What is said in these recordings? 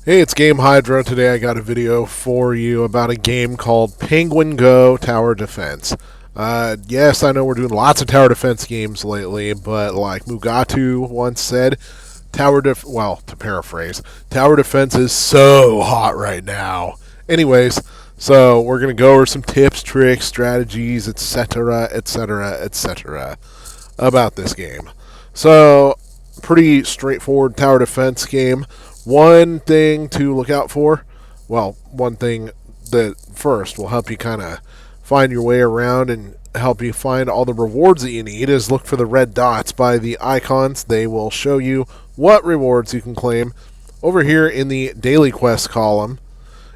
Hey, it's Game Hydro. Today I got a video for you about a game called Penguin Go Tower Defense. Yes, I know we're doing lots of tower defense games lately, but like Mugatu once said, to paraphrase, tower defense is so hot right now. Anyways, so we're going to go over some tips, tricks, strategies, etc., etc., etc. about this game. So, pretty straightforward tower defense game. One thing to look out for, one thing that first will help you kind of find your way around and help you find all the rewards that you need is look for the red dots by the icons. They will show you what rewards you can claim. Over here in the daily quest column,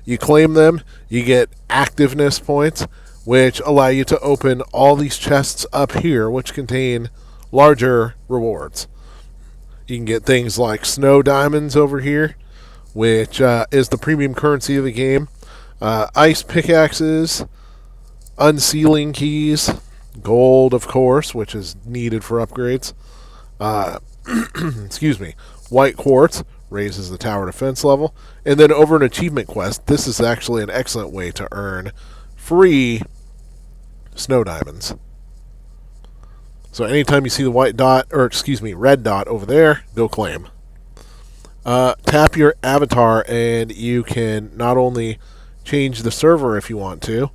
you claim them, you get activeness points, which allow you to open all these chests up here, which contain larger rewards. You can get things like snow diamonds over here, which is the premium currency of the game, ice pickaxes, unsealing keys, gold, of course, which is needed for upgrades. Uh, excuse me, white quartz raises the tower defense level. And then over an achievement quest, this is actually an excellent way to earn free snow diamonds. So anytime you see the red dot over there, go claim. Tap your avatar and you can not only change the server if you want to.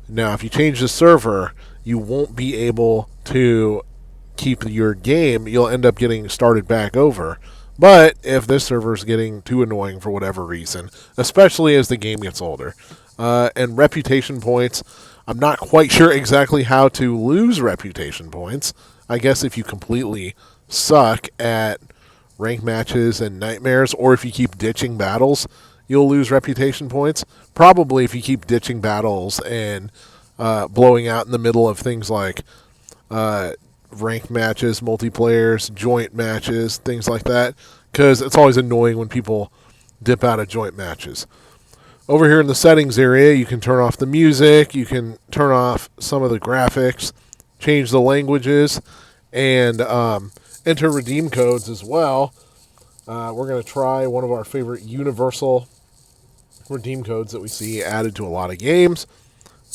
Now, if you change the server, you won't be able to keep your game. You'll end up getting started back over. But if this server is getting too annoying for whatever reason, especially as the game gets older, and reputation points, I'm not quite sure exactly how to lose reputation points. I guess if you completely suck at rank matches and nightmares, or if you keep ditching battles, you'll lose reputation points. Probably if you keep ditching battles and blowing out in the middle of things like rank matches, multiplayers, joint matches, things like that, because it's always annoying when people dip out of joint matches. Over here in the settings area, you can turn off the music, you can turn off some of the graphics, change the languages, and enter redeem codes as well. We're going to try one of our favorite universal redeem codes that we see added to a lot of games.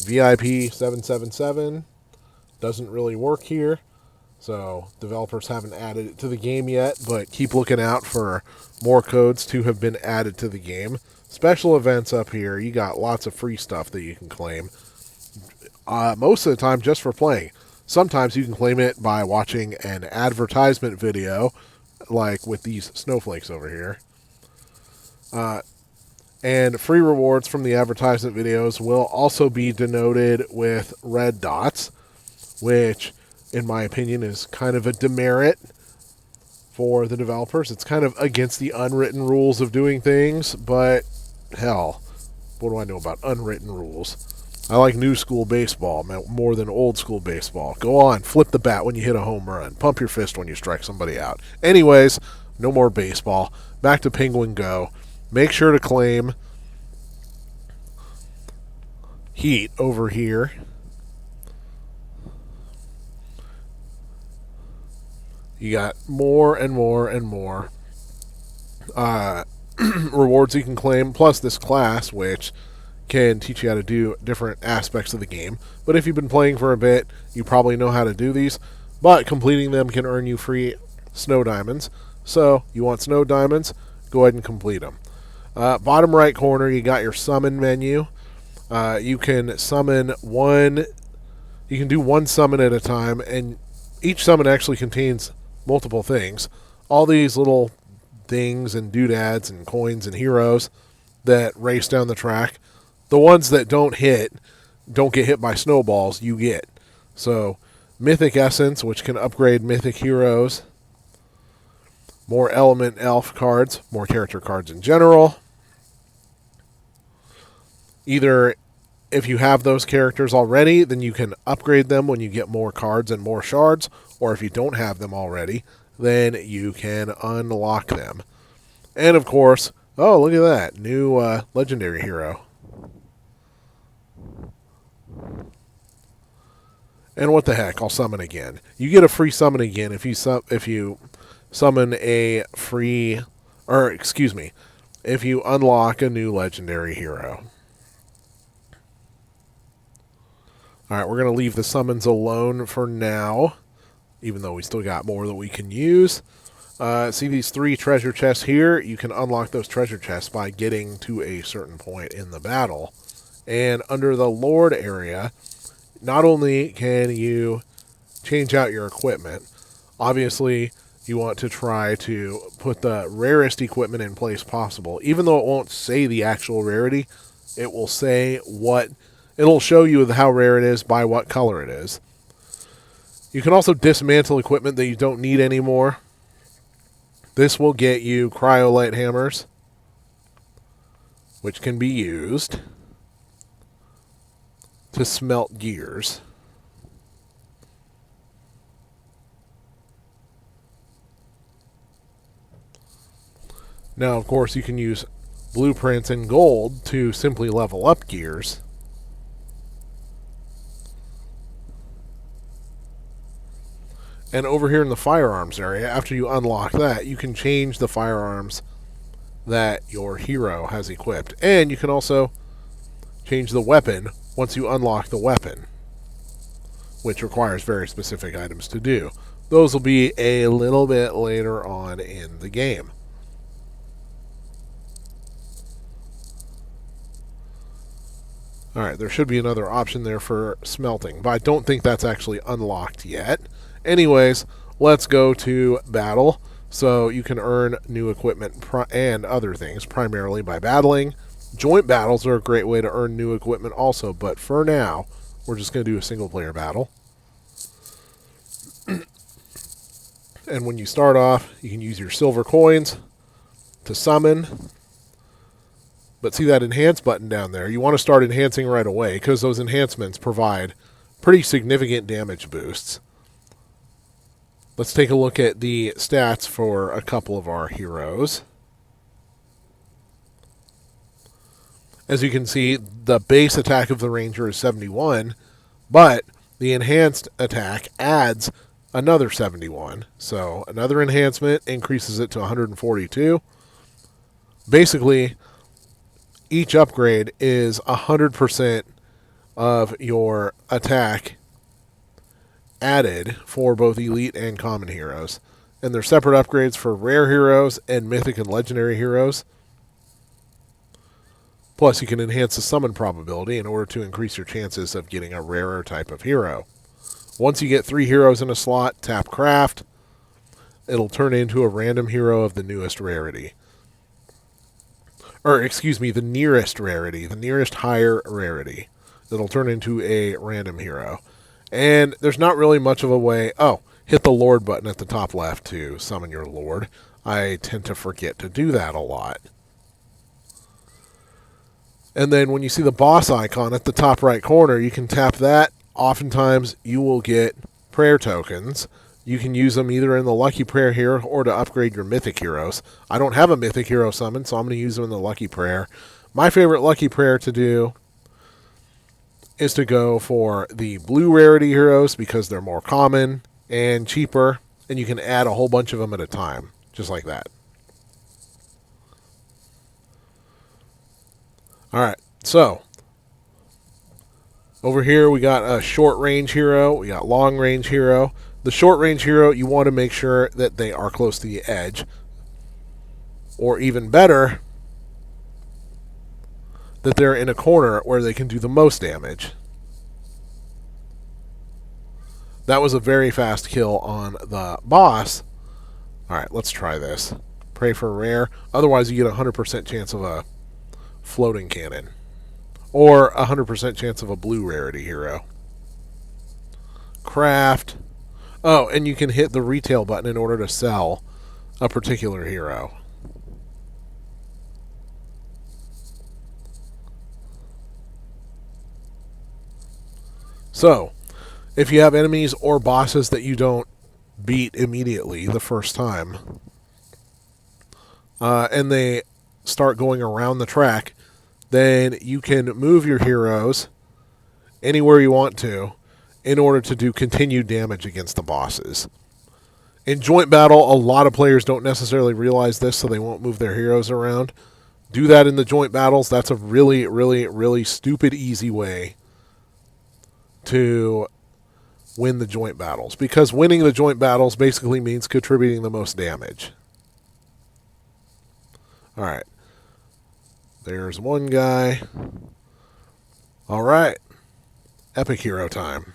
VIP 777 doesn't really work here, so developers haven't added it to the game yet, but keep looking out for more codes to have been added to the game. Special events up here, you got lots of free stuff that you can claim. Most of the time just for playing. Sometimes you can claim it by watching an advertisement video, like with these snowflakes over here. And free rewards from the advertisement videos will also be denoted with red dots, which, in my opinion, is kind of a demerit for the developers. It's kind of against the unwritten rules of doing things, but hell, what do I know about unwritten rules? I like new school baseball more than old school baseball. Go on, flip the bat when you hit a home run. Pump your fist when you strike somebody out. Anyways, no more baseball. Back to Penguin Go. Make sure to claim heat over here. You got more and more and more rewards you can claim, plus this class, which can teach you how to do different aspects of the game. But if you've been playing for a bit, you probably know how to do these. But completing them can earn you free snow diamonds. So you want snow diamonds, go ahead and complete them. Bottom right corner, you got your summon menu. You can summon one. You can do one summon at a time, and each summon actually contains multiple things. All these little things and doodads and coins and heroes that race down the track. The ones that don't get hit by snowballs, you get. So, Mythic Essence, which can upgrade Mythic Heroes. More Element Elf cards, more character cards in general. Either if you have those characters already, then you can upgrade them when you get more cards and more shards. Or if you don't have them already, then you can unlock them. And of course, oh, look at that. New legendary hero. And what the heck, I'll summon again. You get a free summon again if you summon a free, or excuse me, if you unlock a new legendary hero. Alright, we're going to leave the summons alone for now, even though we still got more that we can use. See these 3 treasure chests here? You can unlock those treasure chests by getting to a certain point in the battle. And under the Lord area, not only can you change out your equipment, obviously you want to try to put the rarest equipment in place possible. Even though it won't say the actual rarity, it will say what... It'll show you how rare it is by what color it is. You can also dismantle equipment that you don't need anymore. This will get you cryolite hammers, which can be used to smelt gears. Now, of course, you can use blueprints and gold to simply level up gears. And over here in the firearms area, after you unlock that, you can change the firearms that your hero has equipped. And you can also change the weapon once you unlock the weapon, which requires very specific items to do. Those will be a little bit later on in the game. Alright, there should be another option there for smelting, but I don't think that's actually unlocked yet. Anyways, let's go to battle. So you can earn new equipment and other things, primarily by battling. Joint battles are a great way to earn new equipment also, but for now, we're just going to do a single-player battle. And when you start off, you can use your silver coins to summon. But see that enhance button down there? You want to start enhancing right away, because those enhancements provide pretty significant damage boosts. Let's take a look at the stats for a couple of our heroes. As you can see, the base attack of the Ranger is 71, but the enhanced attack adds another 71. So another enhancement increases it to 142. Basically, each upgrade is 100% of your attack added for both elite and common heroes. And there's separate upgrades for rare heroes and mythic and legendary heroes. Plus, you can enhance the summon probability in order to increase your chances of getting a rarer type of hero. Once you get 3 heroes in a slot, tap craft. It'll turn into a random hero of the newest rarity. Or, excuse me, the nearest rarity. The nearest higher rarity. It'll turn into a random hero. And there's not really much of a way... Oh, hit the Lord button at the top left to summon your Lord. I tend to forget to do that a lot. And then when you see the boss icon at the top right corner, you can tap that. Oftentimes, you will get prayer tokens. You can use them either in the Lucky Prayer here or to upgrade your mythic heroes. I don't have a mythic hero summon, so I'm going to use them in the Lucky Prayer. My favorite Lucky Prayer to do is to go for the blue rarity heroes because they're more common and cheaper, and you can add a whole bunch of them at a time, just like that. Alright, so over here we got a short range hero, we got long range hero. The short range hero, you want to make sure that they are close to the edge, or even better, that they're in a corner where they can do the most damage. That was a very fast kill on the boss. Alright, let's try this. Pray for rare. Otherwise, you get a 100% chance of a floating cannon. Or a 100% chance of a blue rarity hero. Craft. Oh, and you can hit the retail button in order to sell a particular hero. So, if you have enemies or bosses that you don't beat immediately the first time, and they start going around the track, then you can move your heroes anywhere you want to in order to do continued damage against the bosses. In joint battle, a lot of players don't necessarily realize this, so they won't move their heroes around. Do that in the joint battles. That's a really, really, really stupid, easy way to win the joint battles. Because winning the joint battles basically means contributing the most damage. Alright. There's one guy. Alright. Epic hero time.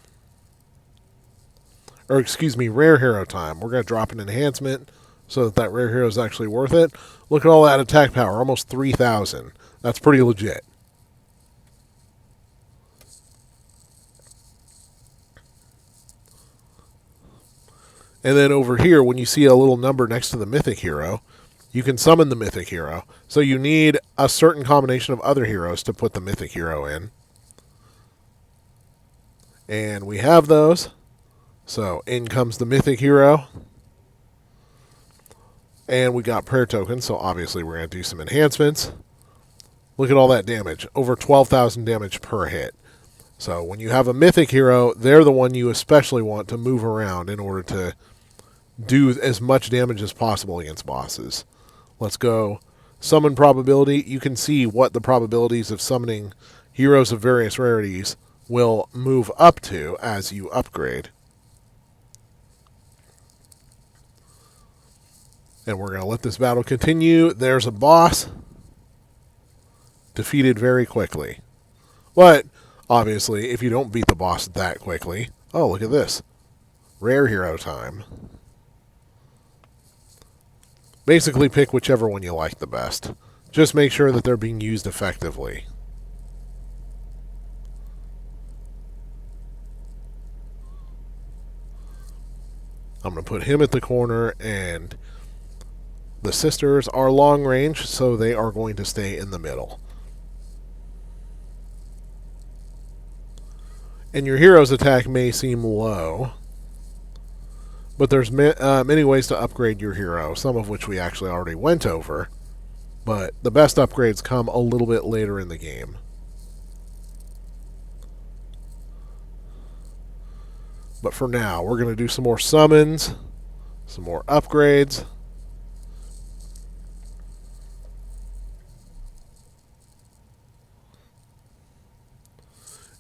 Or excuse me, rare hero time. We're going to drop an enhancement so that that rare hero is actually worth it. Look at all that attack power. Almost 3,000. That's pretty legit. And then over here, when you see a little number next to the mythic hero, you can summon the mythic hero. So you need a certain combination of other heroes to put the mythic hero in. And we have those. So in comes the mythic hero. And we got prayer tokens, so obviously we're going to do some enhancements. Look at all that damage. Over 12,000 damage per hit. So when you have a mythic hero, they're the one you especially want to move around in order to do as much damage as possible against bosses. Let's go. Summon probability. You can see what the probabilities of summoning heroes of various rarities will move up to as you upgrade. And we're going to let this battle continue. There's a boss. Defeated very quickly. But, obviously, if you don't beat the boss that quickly... Oh, look at this. Rare hero time. Basically, pick whichever one you like the best. Just make sure that they're being used effectively. I'm going to put him at the corner, and the sisters are long range, so they are going to stay in the middle. And your hero's attack may seem low, but there's many ways to upgrade your hero, some of which we actually already went over, but the best upgrades come a little bit later in the game. But for now, we're going to do some more summons, some more upgrades.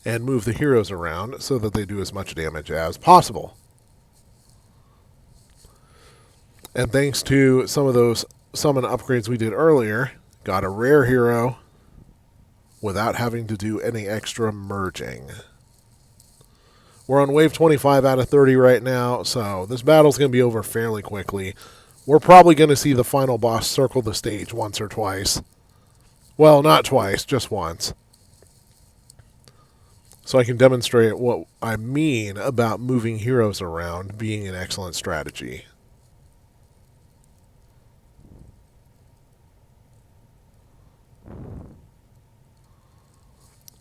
And move the heroes around so that they do as much damage as possible. And thanks to some of those summon upgrades we did earlier, got a rare hero without having to do any extra merging. We're on wave 25 out of 30 right now, so this battle's going to be over fairly quickly. We're probably going to see the final boss circle the stage once or twice. Well, not twice, just once. So I can demonstrate what I mean about moving heroes around being an excellent strategy.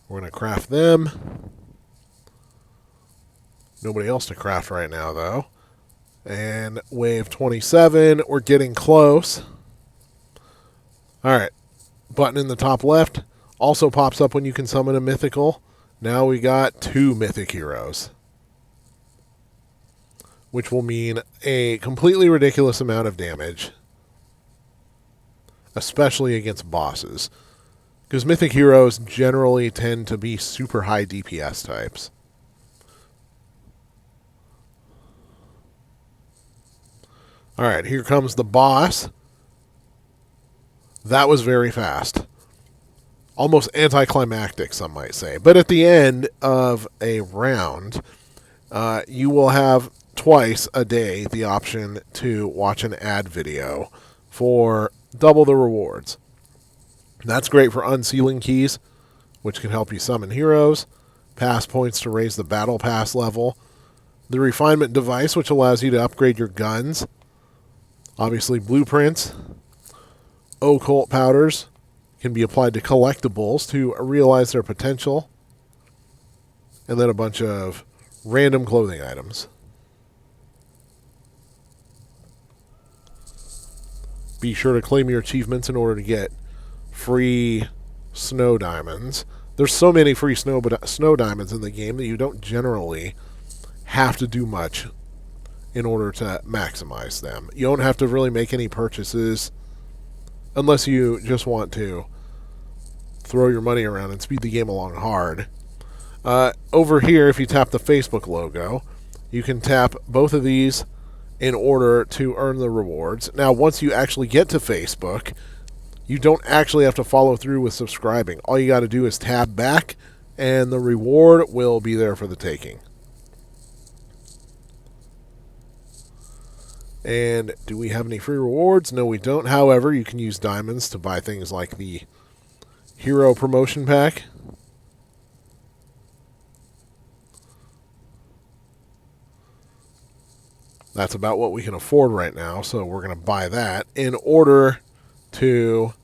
We're going to craft them. Nobody else to craft right now, though. And wave 27, we're getting close. Alright, button in the top left also pops up when you can summon a mythical. Now we got 2 mythic heroes, which will mean a completely ridiculous amount of damage, especially against bosses, because mythic heroes generally tend to be super high DPS types. Alright, here comes the boss. That was very fast. Almost anticlimactic, some might say. But at the end of a round, you will have twice a day the option to watch an ad video for double the rewards. That's great for unsealing keys, which can help you summon heroes, pass points to raise the battle pass level, the refinement device, which allows you to upgrade your guns, obviously blueprints, occult powders, can be applied to collectibles to realize their potential, and then a bunch of random clothing items. Be sure to claim your achievements in order to get free snow diamonds. There's so many free snow diamonds in the game that you don't generally have to do much in order to maximize them. You don't have to really make any purchases unless you just want to throw your money around and speed the game along hard. Over here, if you tap the Facebook logo, you can tap both of these in order to earn the rewards. Now, once you actually get to Facebook, you don't actually have to follow through with subscribing. All you got to do is tab back, and the reward will be there for the taking. And do we have any free rewards? No, we don't. However, you can use diamonds to buy things like the Hero Promotion Pack. That's about what we can afford right now, so we're going to buy that in order to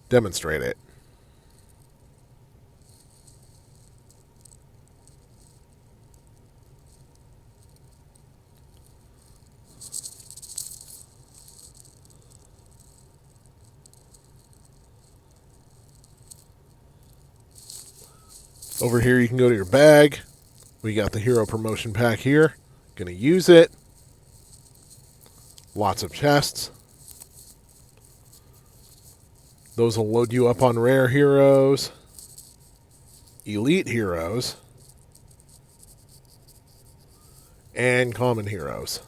demonstrate it. Over here, you can go to your bag. We got the Hero Promotion Pack here. Going to use it. Lots of chests. Those will load you up on rare heroes, elite heroes, and common heroes.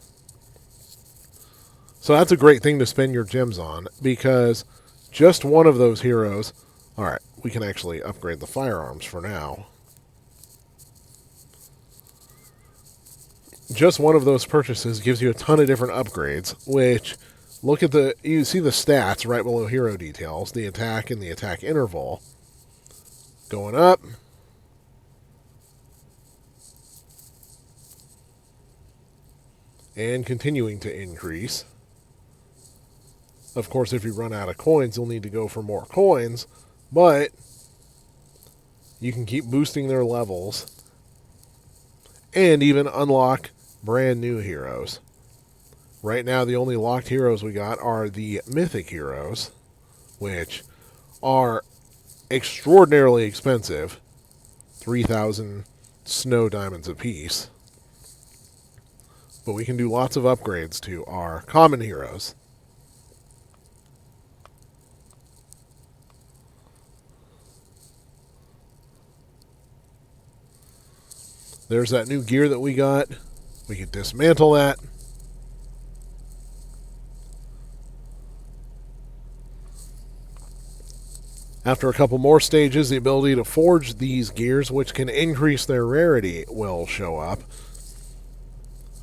So that's a great thing to spend your gems on, because just one of those heroes... Alright, we can actually upgrade the firearms for now. Just one of those purchases gives you a ton of different upgrades, which, look at the... You see the stats right below hero details, the attack and the attack interval. Going up. And continuing to increase. Of course, if you run out of coins, you'll need to go for more coins. But you can keep boosting their levels and even unlock brand new heroes. Right now, the only locked heroes we got are the mythic heroes, which are extraordinarily expensive. 3,000 snow diamonds apiece. But we can do lots of upgrades to our common heroes. There's that new gear that we got. We can dismantle that. After a couple more stages, the ability to forge these gears, which can increase their rarity, will show up.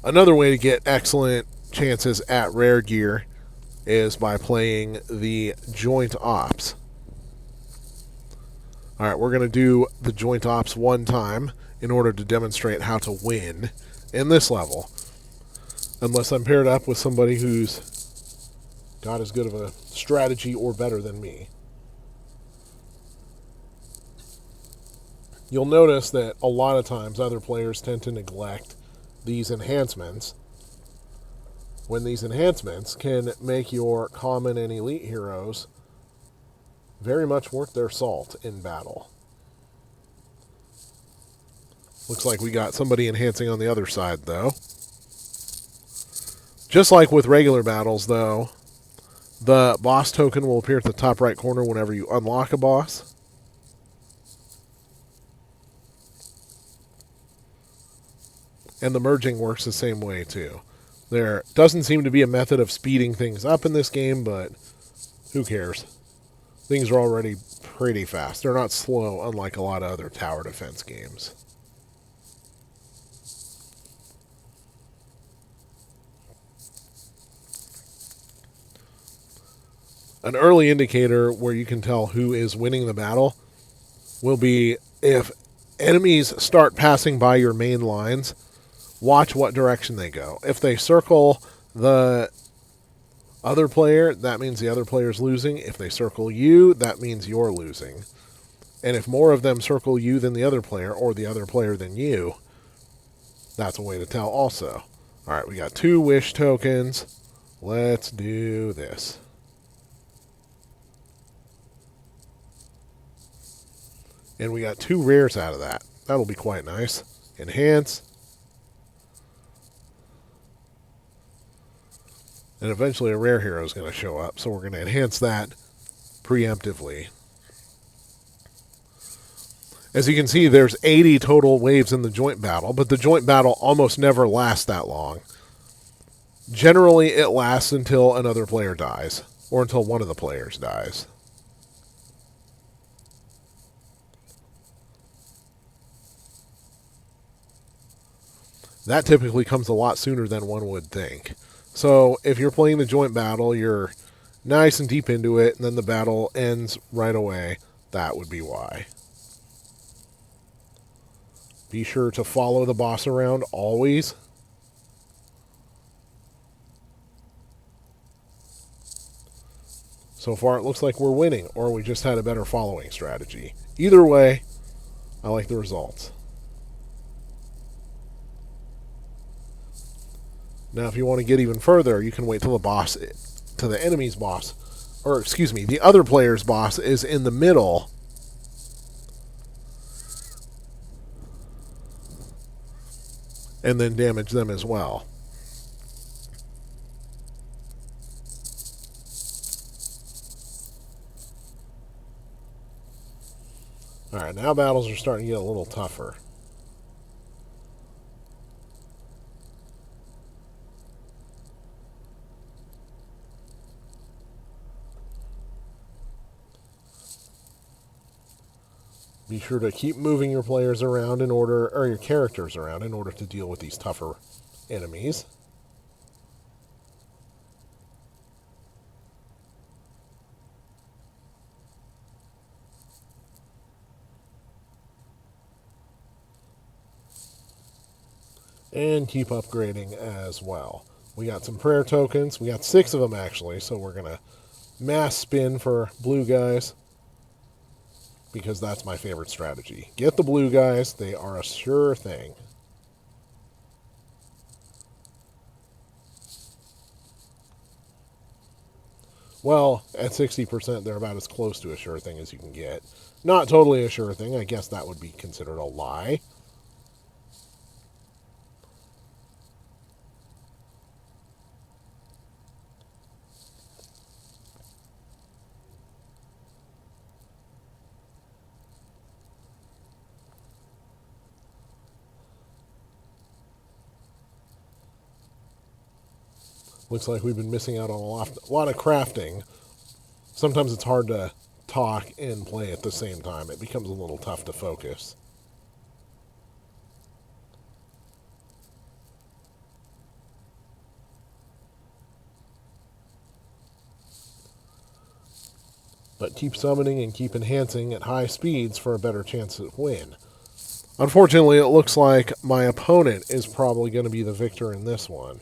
Another way to get excellent chances at rare gear is by playing the joint ops. Alright, we're going to do the joint ops one time in order to demonstrate how to win in this level. Unless I'm paired up with somebody who's got as good of a strategy or better than me. You'll notice that a lot of times other players tend to neglect these enhancements, when these enhancements can make your common and elite heroes very much worth their salt in battle. Looks like we got somebody enhancing on the other side, though. Just like with regular battles, though, the boss token will appear at the top right corner whenever you unlock a boss. And the merging works the same way, too. There doesn't seem to be a method of speeding things up in this game, but who cares? Things are already pretty fast. They're not slow, unlike a lot of other tower defense games. An early indicator where you can tell who is winning the battle will be if enemies start passing by your main lines, watch what direction they go. If they circle the other player, that means the other player is losing. If they circle you, that means you're losing. And if more of them circle you than the other player, or the other player than you, that's a way to tell also. Alright, we got 2 wish tokens. Let's do this. And we got 2 rares out of that. That'll be quite nice. Enhance. And eventually a rare hero is going to show up, so we're going to enhance that preemptively. As you can see, there's 80 total waves in the joint battle, but the joint battle almost never lasts that long. Generally, it lasts until another player dies, or until one of the players dies. That typically comes a lot sooner than one would think. So if you're playing the joint battle, you're nice and deep into it, and then the battle ends right away. That would be why. Be sure to follow the boss around always. So far, it looks like we're winning, or we just had a better following strategy. Either way, I like the results. Now, if you want to get even further, you can wait till the enemy's boss, or excuse me, the other player's boss is in the middle. And then damage them as well. Alright, now battles are starting to get a little tougher. Be sure to keep moving your players around or your characters around in order to deal with these tougher enemies. And keep upgrading as well. We got some prayer tokens. We got 6 of them actually, so we're going to mass spin for blue guys, because that's my favorite strategy. Get the blue guys. They are a sure thing. Well, at 60%, they're about as close to a sure thing as you can get. Not totally a sure thing. I guess that would be considered a lie. Looks like we've been missing out on a lot of crafting. Sometimes it's hard to talk and play at the same time. It becomes a little tough to focus. But keep summoning and keep enhancing at high speeds for a better chance to win. Unfortunately, it looks like my opponent is probably going to be the victor in this one.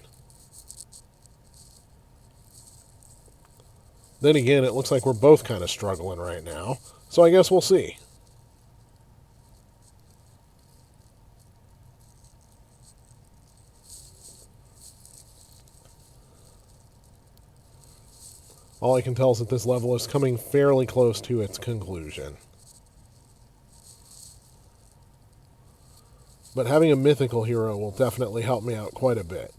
Then again, it looks like we're both kind of struggling right now, so I guess we'll see. All I can tell is that this level is coming fairly close to its conclusion. But having a mythical hero will definitely help me out quite a bit.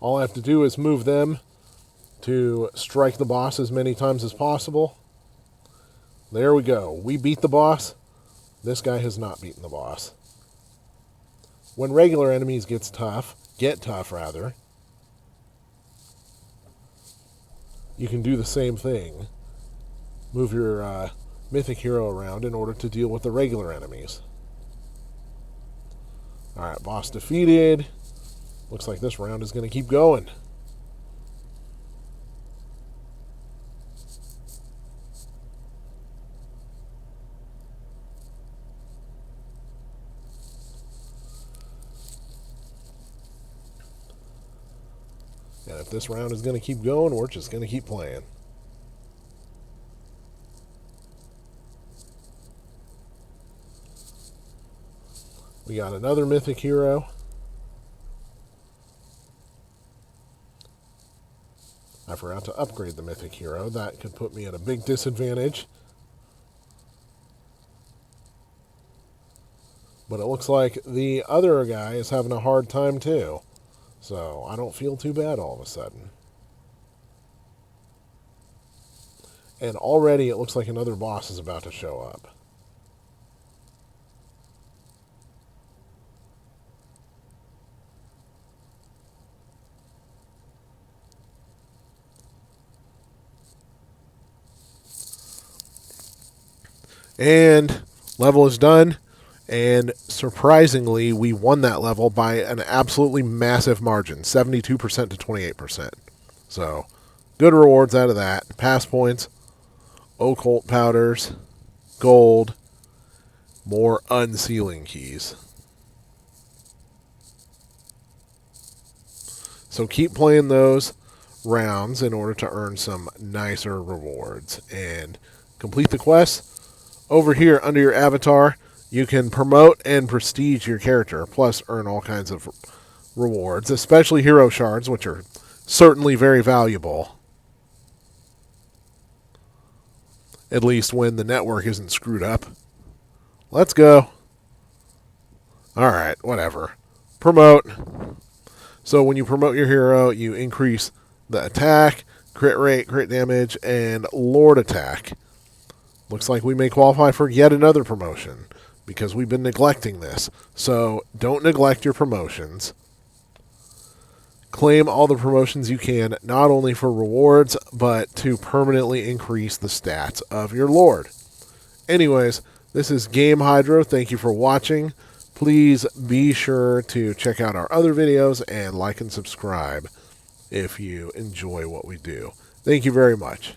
All I have to do is move them to strike the boss as many times as possible. There we go. We beat the boss. This guy has not beaten the boss. When regular enemies get tough, you can do the same thing. Move your mythic hero around in order to deal with the regular enemies. Alright, boss defeated. Looks like this round is going to keep going. And if this round is going to keep going, we're just going to keep playing. We got another mythic hero. I forgot to upgrade the mythic hero. That could put me at a big disadvantage. But it looks like the other guy is having a hard time too. So I don't feel too bad all of a sudden. And already it looks like another boss is about to show up. And level is done. And surprisingly, we won that level by an absolutely massive margin, 72% to 28%. So, good rewards out of that. Pass points, occult powders, gold, more unsealing keys. So keep playing those rounds in order to earn some nicer rewards. And complete the quest. Over here, under your avatar, you can promote and prestige your character, plus earn all kinds of rewards, especially hero shards, which are certainly very valuable. At least when the network isn't screwed up. Let's go. Alright, whatever. Promote. So when you promote your hero, you increase the attack, crit rate, crit damage, and Lord attack. Looks like we may qualify for yet another promotion because we've been neglecting this. So don't neglect your promotions. Claim all the promotions you can, not only for rewards, but to permanently increase the stats of your Lord. Anyways, this is Game Hydro. Thank you for watching. Please be sure to check out our other videos and like and subscribe if you enjoy what we do. Thank you very much.